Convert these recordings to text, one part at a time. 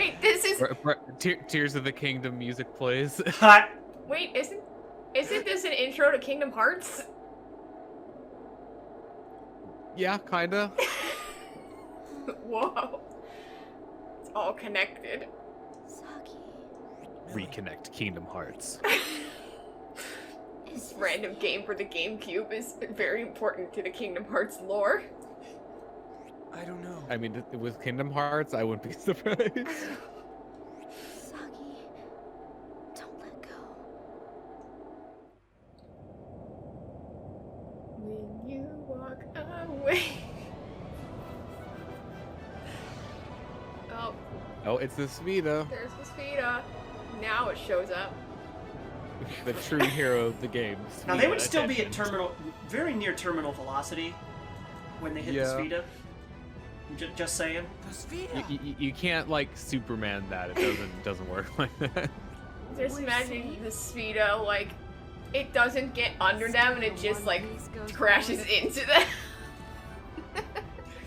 Wait, this is. Tears of the Kingdom music plays. Cut. Wait, isn't this an intro to Kingdom Hearts? Yeah, kinda. Whoa. It's all connected. Sagi. Reconnect Kingdom Hearts. This random game for the GameCube is very important to the Kingdom Hearts lore. I don't know. I mean, with Kingdom Hearts, I wouldn't be surprised. Sagi, don't let go. When you walk away. Oh, Oh, it's the Svita, there's the Spheda. Now it shows up. the true hero of the game. Now they would Svita still be at attention. very near terminal velocity when they hit the Yeah. Spheda. Just saying. The Spheda. You can't like Superman that. It doesn't work like that. Just imagine the Spheda, like, it doesn't get under them and it just, like, crashes into them.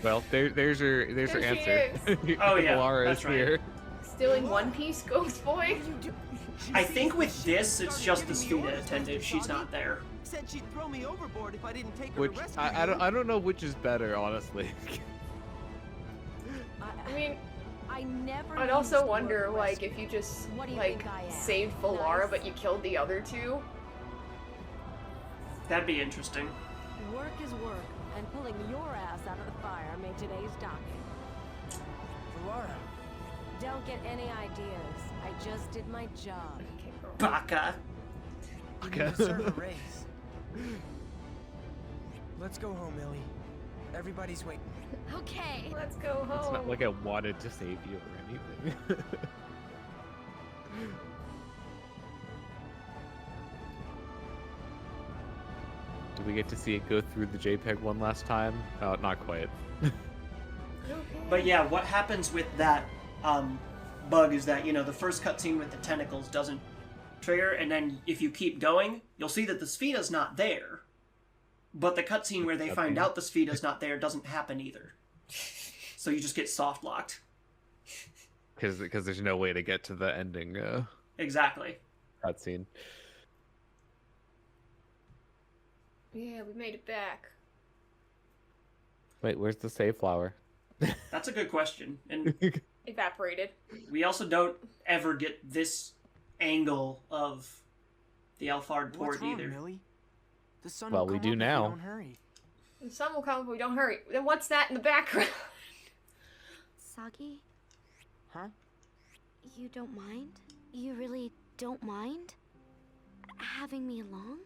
Well, there's your There she answer. Oh, yeah, Laura that's is right. here. Still in One Piece, Ghost Boy? I think with this, it's just the Spheda attendant. She's not there. Said she'd throw me overboard if I didn't take her Which to rescue I don't know which is better, honestly. I mean, I never I'd also wonder, like, if you just, What do you like, think I am? saved Falara Nice? but you killed the other two. That'd be interesting. Work is work, and pulling your ass out of the fire made today's docket. Laura. Don't get any ideas. I just did my job. Okay, girl. Baka. You deserve a raise. Let's go home, Millie. Everybody's waiting. Okay. Let's go home. It's not like I wanted to save you or anything. Do we get to see it go through the JPEG one last time? Not quite. But yeah, what happens with that bug is that, you know, the first cutscene with the tentacles doesn't trigger, and then if you keep going, you'll see that the Spheda's not there. But the cutscene where they find out the Spheda's not there doesn't happen either. So you just get soft locked. Because there's no way to get to the ending Exactly. cutscene. Yeah, we made it back. Wait, where's the save flower? That's a good question. And Evaporated. we also don't ever get this angle of the Alphard What's port wrong, either. Millie? The sun Well, will we come do up if now. Don't hurry. The sun will come if we don't hurry. Then what's that in the background? Sagi, Huh? you don't mind? You really don't mind having me along?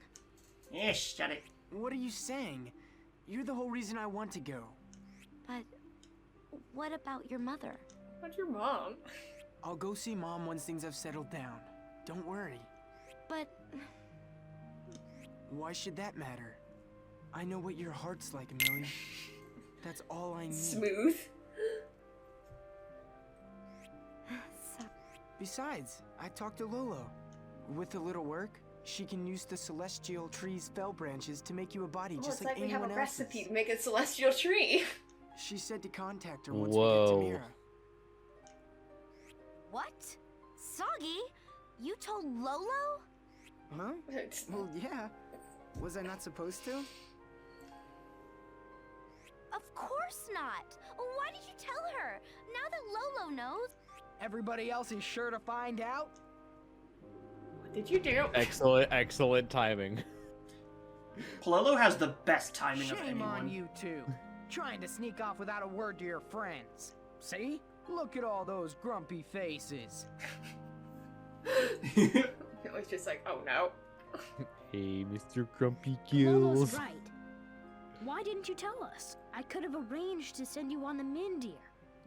Eh, shut it. What are you saying? You're the whole reason I want to go. But what about your mother? What's your mom? I'll go see Mom once things have settled down. Don't worry. But Why should that matter? I know what your heart's like, Millie. That's all I need. Smooth. Besides, I talked to Lolo. With a little work, she can use the celestial tree's fell branches to make you a body Oh, just it's like we have anyone a else's. recipe to make a celestial tree. She said to contact her once Whoa. we get to Mira. what? Sagi? You told Lolo? Huh? Well, yeah. Was I not supposed to? Of course not. Why did you tell her? Now that Lolo knows. Everybody else is sure to find out. What did you do? Excellent timing. Pololo has the best timing of Shame anyone. on you two, trying to sneak off without a word to your friends. See? Look at all those grumpy faces. It was just like, oh no. Hey, Mr. Grumpy Lolo's Gills. right. Why didn't you tell us? I could have arranged to send you on the Mindir,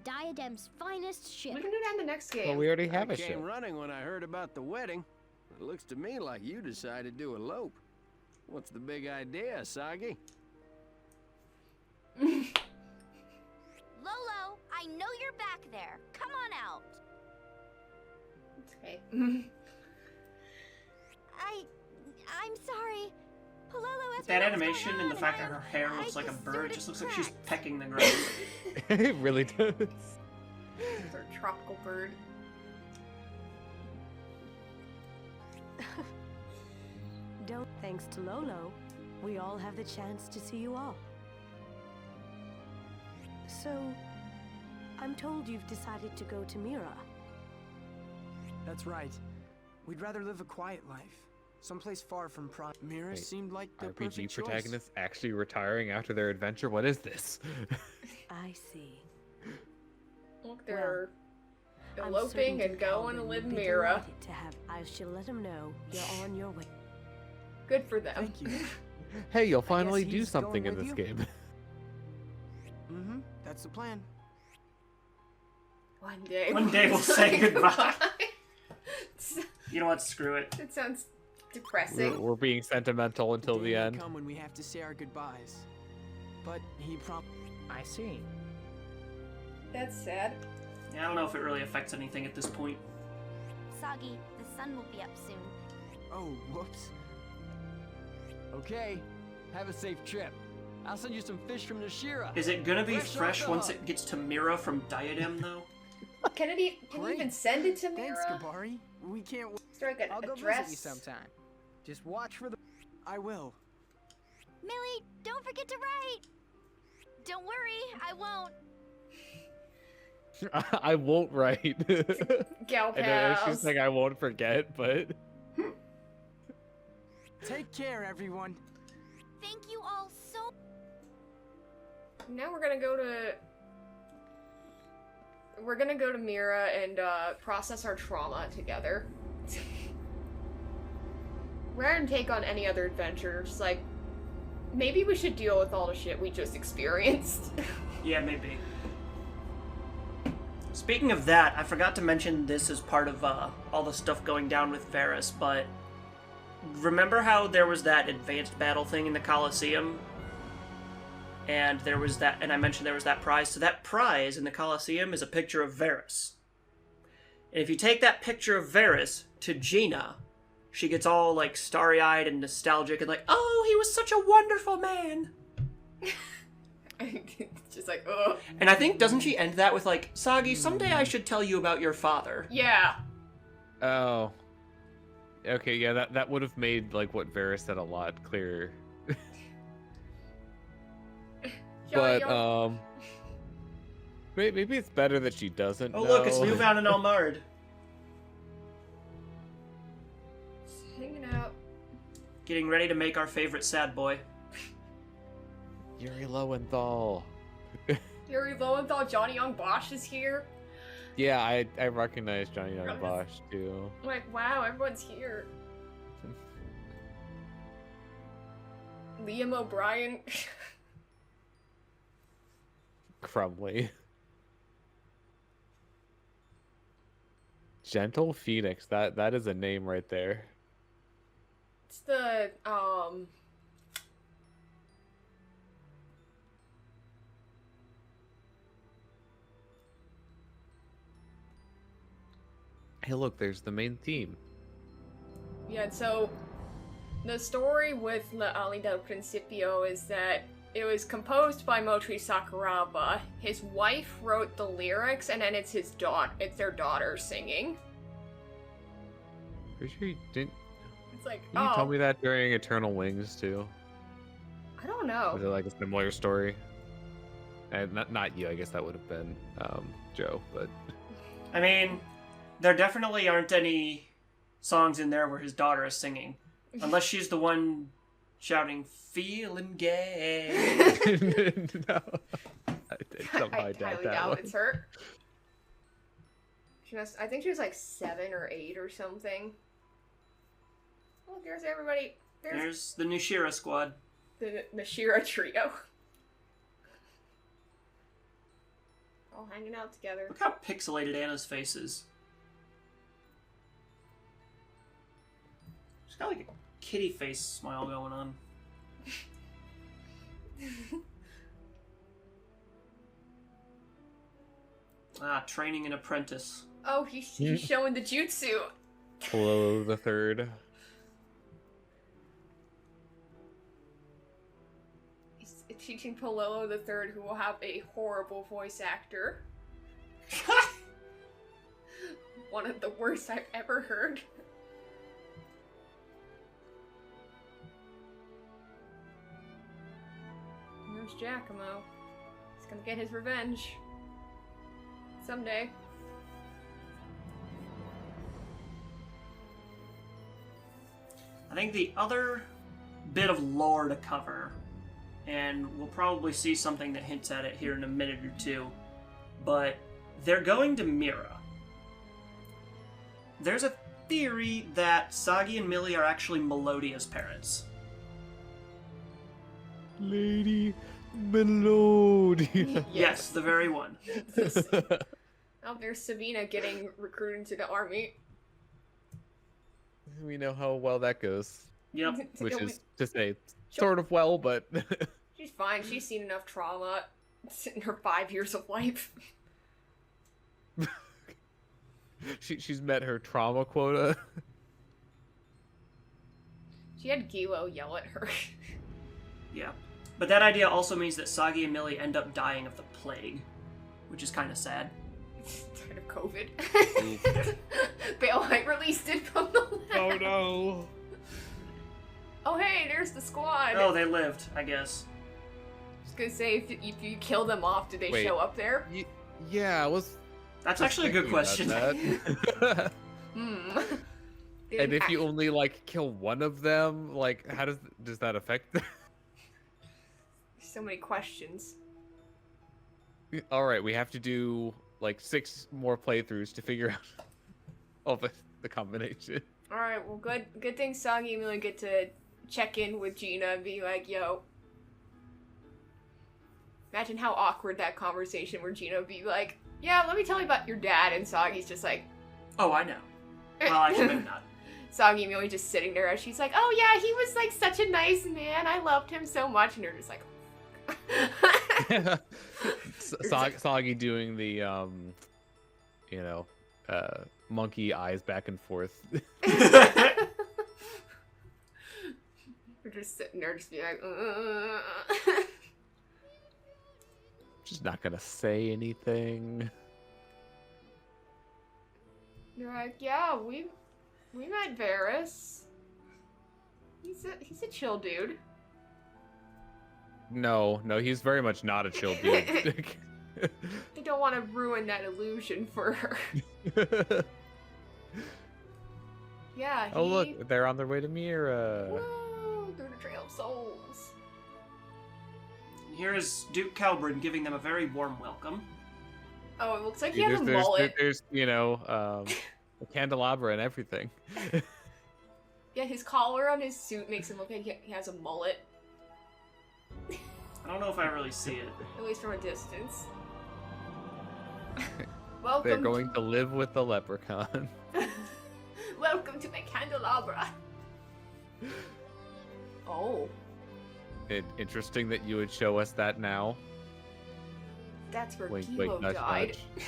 Diadem's finest ship. We can do that in the next game. Well, we already have I a came ship. running when I heard about the wedding. It looks to me like you decided to elope. What's the big idea, Sagi? Lolo, I know you're back there. Come on out. It's okay. I'm sorry. Pololo has That been animation going and the on, fact that her hair I looks like a just bird sorta just looks like she's cracked. pecking the ground. It really does. It's our tropical bird. don't. Thanks to Lolo, we all have the chance to see you all. So, I'm told you've decided to go to Mira. That's right. We'd rather live a quiet life. Someplace far from Prime. Mira Wait, seemed like the RPG perfect choice. protagonists actually retiring after their adventure? What is this? I see. Look, they're I'm eloping certain and going to Calvin live would be Mira. delighted to have. I shall let him know you're on your way. Good for them. Thank you. Hey, you'll finally guess do he's something going in with this you? game. Mm-hmm. That's the plan. One day we'll say goodbye. You know what? Screw it. It sounds depressing. We're being sentimental until day the may end. come when we have to say our goodbyes. But he I see. That's sad. Yeah, I don't know if it really affects anything at this point. Sagi, the sun will be up soon. Oh, whoops. Okay, have a safe trip. I'll send you some fish from Nashira. Is it gonna be Fresh off fresh the once hook. it gets to Mira from Diadem, though? Can you Great. even send it to Thanks, Mira? Gabari. We can't. Is there like an I'll go address? visit you sometime. Just watch for the. I will. Millie, don't forget to write! Don't worry, I won't. I won't write. Gal I know she's pals. like, I won't forget, but... Take care, everyone. Thank you all so. Now we're gonna go to Mira and process our trauma together. Rather than take on any other adventures, like maybe we should deal with all the shit we just experienced. Yeah, maybe. Speaking of that, I forgot to mention this as part of all the stuff going down with Varys, but remember how there was that advanced battle thing in the Colosseum? And there was that, and I mentioned there was that prize. So that prize in the Colosseum is a picture of Varys. And if you take that picture of Varys to Gina, she gets all like starry-eyed and nostalgic and like, oh, he was such a wonderful man. It's just like, ugh. And I think, doesn't she end that with like, Sagi, someday I should tell you about your father. Yeah. Oh. Okay, yeah, that would have made, like, what Varys said a lot clearer. But, maybe it's better that she doesn't Oh, know. look, it's Luvan and Almard. Hanging out. Getting ready to make our favorite sad boy. Yuri Lowenthal. Yuri Lowenthal, Johnny Young Bosch is here. Yeah, I recognize Johnny Young Bosch, too. I'm like, wow, everyone's here. Liam O'Brien. Crumley. Gentle Phoenix, that is a name right there. It's the, Hey, look, there's the main theme. yeah, so the story with La Ali del Principio is that it was composed by Mochi Sakuraba. His wife wrote the lyrics, and then it's their daughter singing. Pretty sure you didn't. It's like, Can you tell me that during Eternal Wings too? I don't know. Was it like a similar story? And not you, I guess that would have been Joe, but I mean, there definitely aren't any songs in there where his daughter is singing. Unless she's the one shouting, feeling gay. No. I did something I like highly that doubt one. it's her. I think she was like 7 or 8 or something. Oh, there's everybody. There's the Nashira squad. The Nashira trio. All hanging out together. Look how pixelated Anna's face is. She's got like a kitty face smile going on. Training an apprentice. Oh, he's showing the jutsu. Hello, the third. He's teaching Pololo the Third, who will have a horrible voice actor. One of the worst I've ever heard. Prince Giacomo. He's gonna get his revenge. Someday. I think the other bit of lore to cover, and we'll probably see something that hints at it here in a minute or two, but they're going to Mira. There's a theory that Sagi and Millie are actually Melodia's parents. Lady Melodia. Yes, the very one. Oh, there's Sabina getting recruited into the army. We know how well that goes. Yep. Which is to say, sort of well, but... She's fine. She's seen enough trauma in her 5 years of life. She's met her trauma quota. She had Gilo yell at her. Yeah. But that idea also means that Sagi and Millie end up dying of the plague, which is kind of sad. Kind of COVID. Baelite released it from the lab. Oh no. Oh hey, there's the squad. Oh, they lived, I guess. Just gonna say, if you kill them off, do they Wait. show up there? Yeah, I was... That's actually a good question. That. Hmm. And if you only, like, kill one of them, like, how does that affect them? So many questions. Alright, we have to do, like, 6 more playthroughs to figure out all the combination. Alright, well good thing Sagi and Millie get to check in with Gina and be like, yo. Imagine how awkward that conversation where Gina would be like, yeah, let me tell you about your dad, and Sagi's just like... Oh, I know. Well, actually, maybe not. Sagi and Millie just sitting there as she's like, oh yeah, he was like such a nice man, I loved him so much, and they're just like... Sagi doing the, monkey eyes back and forth. They're just sitting there just being like, Just not gonna say anything. They're like, yeah, we met Varys. He's a chill dude. No, he's very much not a chill dude. They don't want to ruin that illusion for her. Yeah, Oh look, they're on their way to Mira. Woo, through the Trail of Souls. Here is Duke Calbrin giving them a very warm welcome. Oh, it looks like he has a mullet. There's a candelabra and everything. Yeah, his collar on his suit makes him look like he has a mullet. I don't know if I really see it. At least from a distance. Welcome. They're going to live with the leprechaun. Welcome to my candelabra. Oh. Interesting that you would show us that now. That's where Wink, Kilo wink, nudge, died. nudge.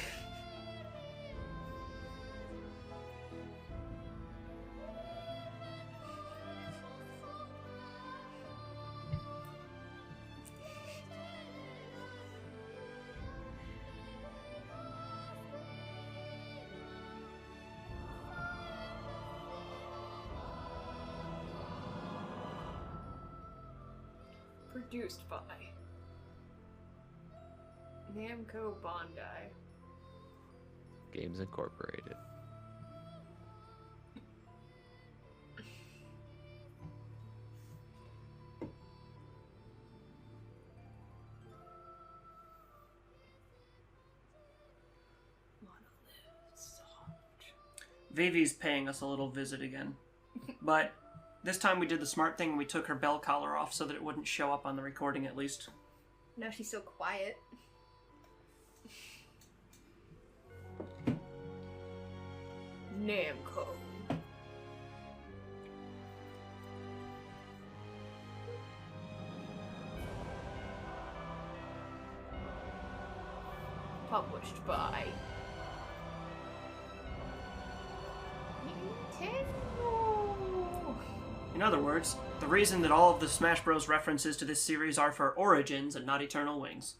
Produced by Namco Bondi. Games Incorporated. Vivi's paying us a little visit again. But this time we did the smart thing and we took her bell collar off so that it wouldn't show up on the recording at least. Now she's so quiet. Namco. Published by Nintendo. In other words, the reason that all of the Smash Bros. References to this series are for Origins and not Eternal Wings.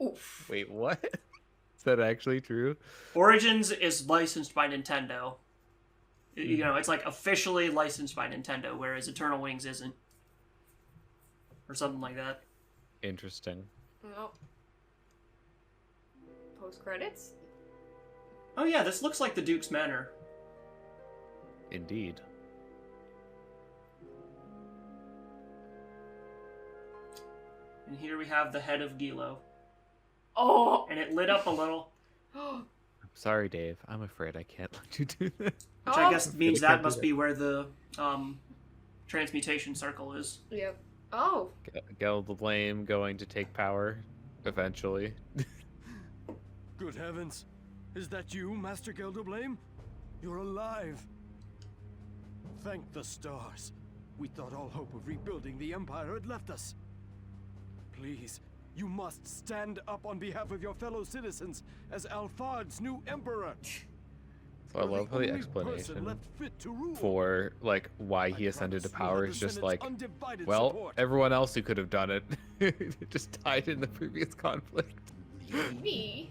Oof. Wait, what? Is that actually true? Origins is licensed by Nintendo. You know, it's like officially licensed by Nintendo, whereas Eternal Wings isn't. Or something like that. interesting. Well, post credits. Oh yeah, this looks like the Duke's Manor. Indeed. And here we have the head of Gilo. Oh! And it lit up a little. I'm sorry, Dave. I'm afraid I can't let you do that. Which I guess means that must be where the transmutation circle is. Yep. Oh! Gel the Lame going to take power eventually. Good heavens. Is that you, Master Gelderblame? You're alive. Thank the stars. We thought all hope of rebuilding the Empire had left us. Please, you must stand up on behalf of your fellow citizens as Alphard's new Emperor. So I love how the explanation for like why he ascended to power is just like, well, everyone else who could have done it just died in the previous conflict. Me?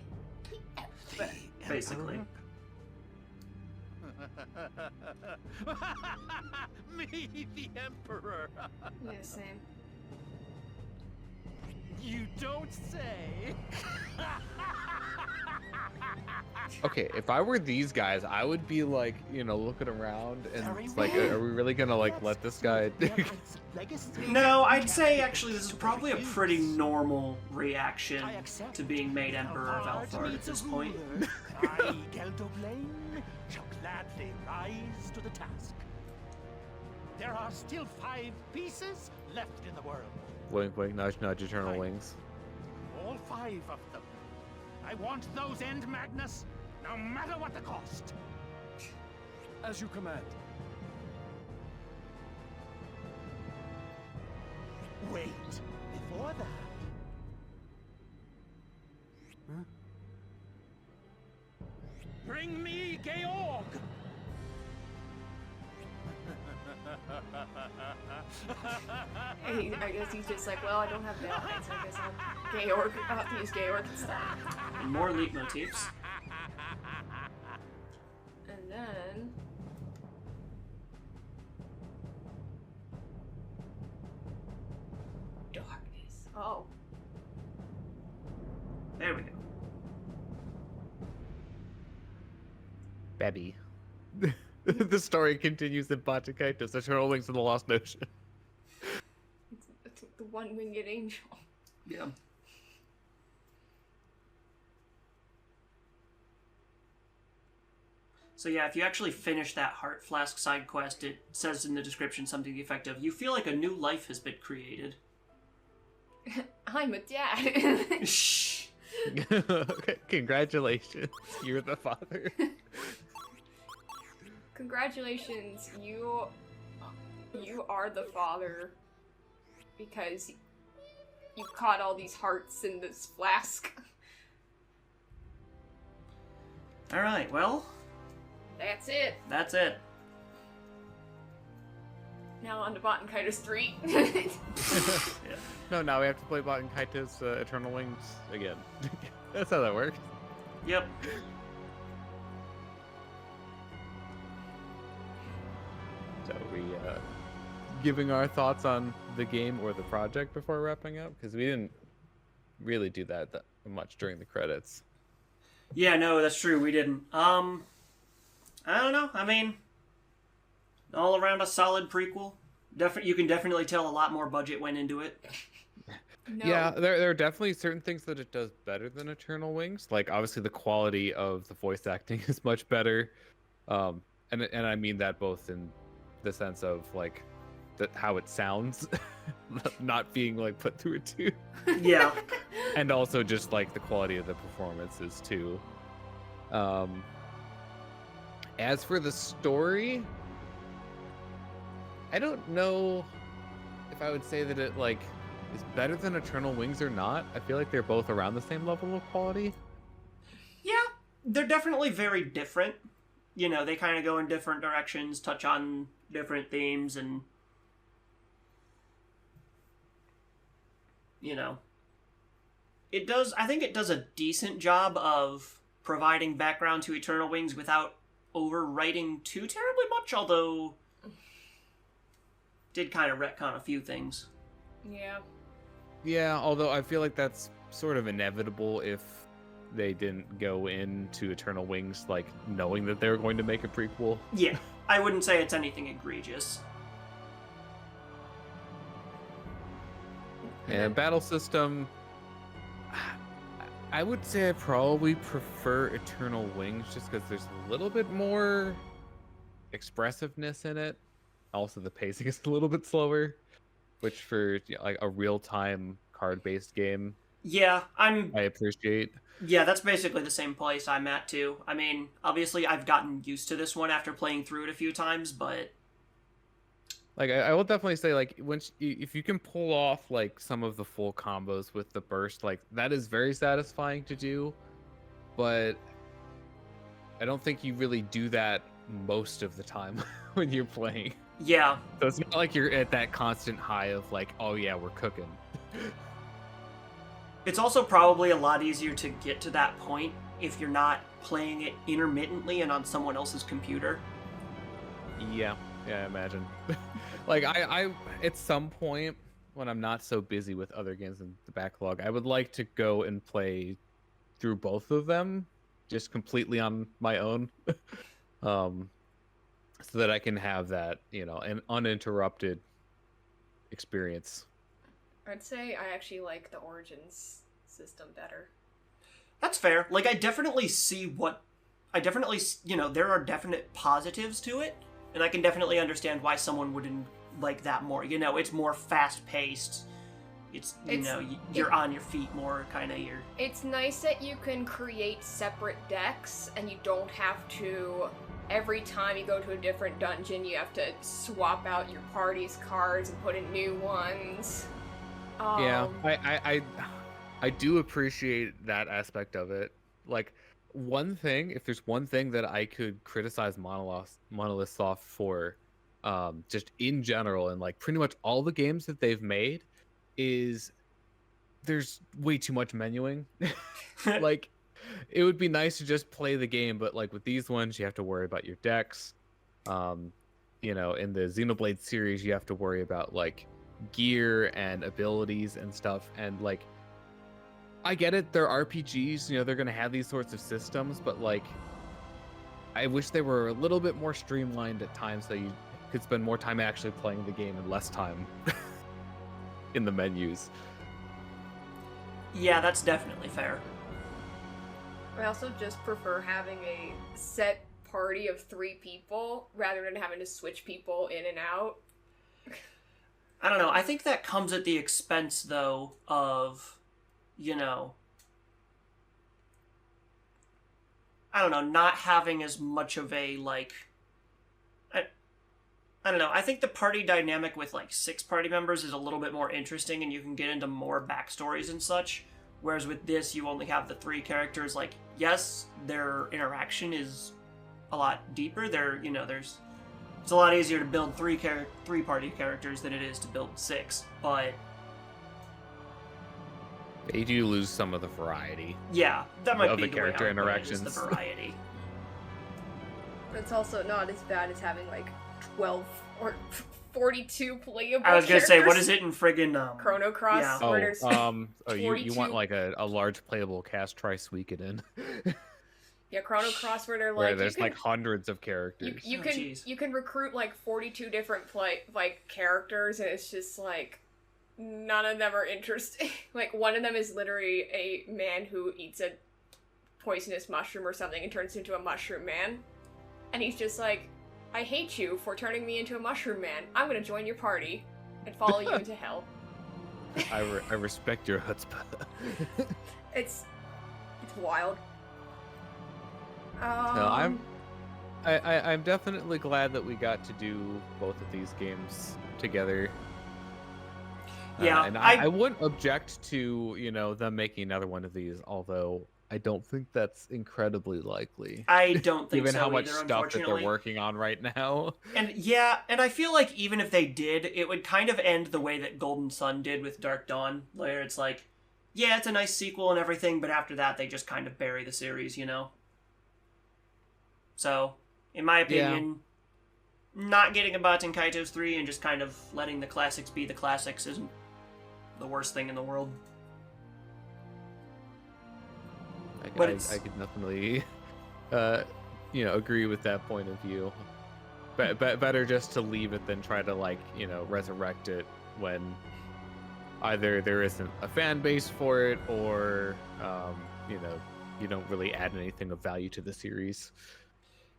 Basically. Me, the Emperor. Yeah, same. You don't say. Okay, if I were these guys, I would be like, you know, looking around and it's like, are we really gonna like let this guy? No, I'd say actually this is probably a pretty normal reaction to being made Emperor of Alphard at this point. I, Gelderblame, shall gladly rise to the task. There are still 5 pieces left in the world. Wink, wink, nudge, nudge, eternal wings. All 5 of them. I want those end, Magnus, no matter what the cost. As you command. Wait, before that. Huh? Bring me Georg! I guess he's just like, well, I don't have that, so I guess I'll Georg. I'll have to use Georg instead. And more leitmotifs. And then... darkness. Oh. There we go. Baby. The story continues in Baten Kaitos, Eternal Wings in the Lost Ocean. It's the one-winged angel. Yeah. So yeah, if you actually finish that Heart Flask side quest, it says in the description something to the effect of, you feel like a new life has been created. I'm a dad. Shh. Okay, congratulations, you're the father. Congratulations, you are the father because you caught all these hearts in this flask. Alright, well, That's it. that's it. Now on to Baten Kaitos 3. Yeah. No, now we have to play Baten Kaitos Eternal Wings again. That's how that works. Yep. So we giving our thoughts on the game or the project before wrapping up? Because we didn't really do that much during the credits. Yeah, no, that's true, we didn't. I don't know, I mean, all around a solid prequel. You can definitely tell a lot more budget went into it. No. Yeah, there are definitely certain things that it does better than Eternal Wings. Like, obviously, the quality of the voice acting is much better. And I mean that both in the sense of, like, how it sounds, not being, like, put through a tube. Yeah. And also just, like, the quality of the performances, too. As for the story, I don't know if I would say that it, like, is better than Eternal Wings or not. I feel like they're both around the same level of quality. Yeah, they're definitely very different. You know, they kind of go in different directions, touch on different themes, and, you know, I think it does a decent job of providing background to Eternal Wings without overwriting too terribly much, although did kind of retcon a few things. Yeah. Yeah, although I feel like that's sort of inevitable if they didn't go into Eternal Wings like knowing that they were going to make a prequel. Yeah, I wouldn't say it's anything egregious. And battle system, I would say I probably prefer Eternal Wings just because there's a little bit more expressiveness in it. Also, the pacing is a little bit slower, which for like a real-time card-based game, Yeah, I appreciate. Yeah, that's basically the same place I'm at too. I mean, obviously I've gotten used to this one after playing through it a few times, but Like I will definitely say, like if you can pull off like some of the full combos with the burst, like that is very satisfying to do. But I don't think you really do that most of the time when you're playing. yeah. So it's not like you're at that constant high of like, oh yeah, we're cooking. It's also probably a lot easier to get to that point if you're not playing it intermittently and on someone else's computer. Yeah, I imagine. Like I at some point when I'm not so busy with other games in the backlog, I would like to go and play through both of them just completely on my own. So that I can have that, an uninterrupted experience. I'd say I actually like the Origins system better. That's fair. Like, I definitely see, there are definite positives to it, and I can definitely understand why someone wouldn't like that more. It's more fast-paced. You're on your feet more, kind of. It's nice that you can create separate decks, and you don't have to, every time you go to a different dungeon, you have to swap out your party's cards and put in new ones. Yeah, I do appreciate that aspect of it. Like, if there's one thing that I could criticize Monolith Soft for, just in general, and like pretty much all the games that they've made, is there's way too much menuing. Like, it would be nice to just play the game, but like with these ones, you have to worry about your decks. In the Xenoblade series, you have to worry about like gear and abilities and stuff, and like I get it, they're RPGs, they're gonna have these sorts of systems, but like I wish they were a little bit more streamlined at times so you could spend more time actually playing the game and less time in the menus. Yeah, that's definitely fair. I also just prefer having a set party of 3 people rather than having to switch people in and out. I don't know. I think that comes at the expense, though, of, I don't know, not having as much of a, like, I don't know. I think the party dynamic with, like, 6 party members is a little bit more interesting, and you can get into more backstories and such. Whereas with this, you only have the 3 characters. Like, yes, their interaction is a lot deeper. It's a lot easier to build 3 party characters than it is to build 6, but they do lose some of the variety. Yeah, that might be the character way I would put it, interactions. is the variety. It's also not as bad as having like 12 or 42 playable I was gonna characters. say, what is it in friggin' Chrono Cross? Yeah. Where there's You want like a large playable cast, try Suikoden. Yeah, Chrono Cross, where they're like, where there's like hundreds of characters. You can recruit like 42 different characters, and it's just like none of them are interesting. Like one of them is literally a man who eats a poisonous mushroom or something and turns into a mushroom man, and he's just like, I hate you for turning me into a mushroom man. I'm gonna join your party and follow you into hell. I respect your chutzpah. It's wild. No, I'm definitely glad that we got to do both of these games together. Yeah, and I wouldn't object to them making another one of these, although I don't think that's incredibly likely. I don't think given so how much either, stuff that they're working on right now. And yeah, and I feel like even if they did, it would kind of end the way that Golden Sun did with Dark Dawn, where it's like, yeah, it's a nice sequel and everything, but after that they just kind of bury the series, So, in my opinion, not getting a Baten Kaitos 3 and just kind of letting the classics be the classics isn't the worst thing in the world. I But could definitely, agree with that point of view. Better just to leave it than try to resurrect it when either there isn't a fan base for it or you don't really add anything of value to the series.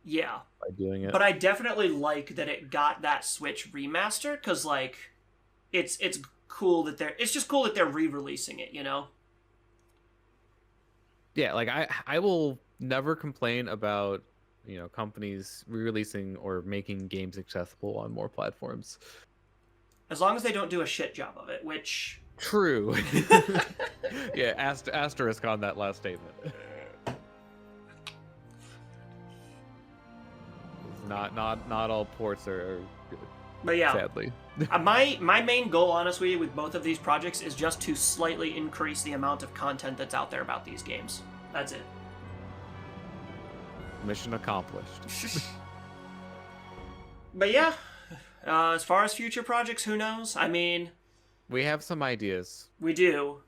Yeah, by doing it. But I definitely like that it got that Switch remaster because it's cool that it's just cool that they're re-releasing it. Yeah, I will never complain about companies re-releasing or making games accessible on more platforms. As long as they don't do a shit job of it, which... True. Yeah, asterisk on that last statement. Not all ports are good. But yeah, sadly. my main goal, honestly, with both of these projects is just to slightly increase the amount of content that's out there about these games. That's it. Mission accomplished. But yeah, as far as future projects, who knows? I mean... We have some ideas. We do.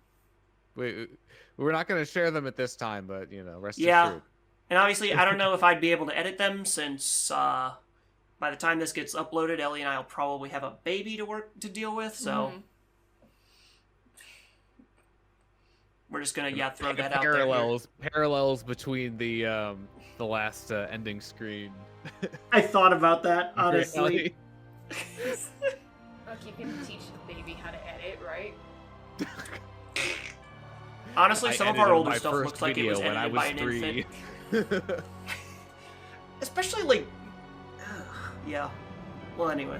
We're not going to share them at this time, but, rest yeah. assured. And obviously, I don't know if I'd be able to edit them since by the time this gets uploaded, Ellie and I will probably have a baby to deal with, so... We're just gonna throw that out there. Parallels between the last ending screen. I thought about that, honestly. Look, you can teach the baby how to edit, right? Honestly, some of our older stuff looks like it was edited by an 3. infant. Especially yeah. Well, anyway.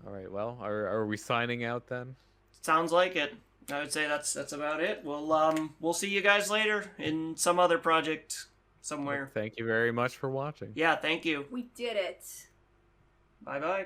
All right. Well, are we signing out then? Sounds like it. I would say that's about it. We'll see you guys later in some other project somewhere. Thank you very much for watching. Yeah, thank you. We did it. Bye-bye.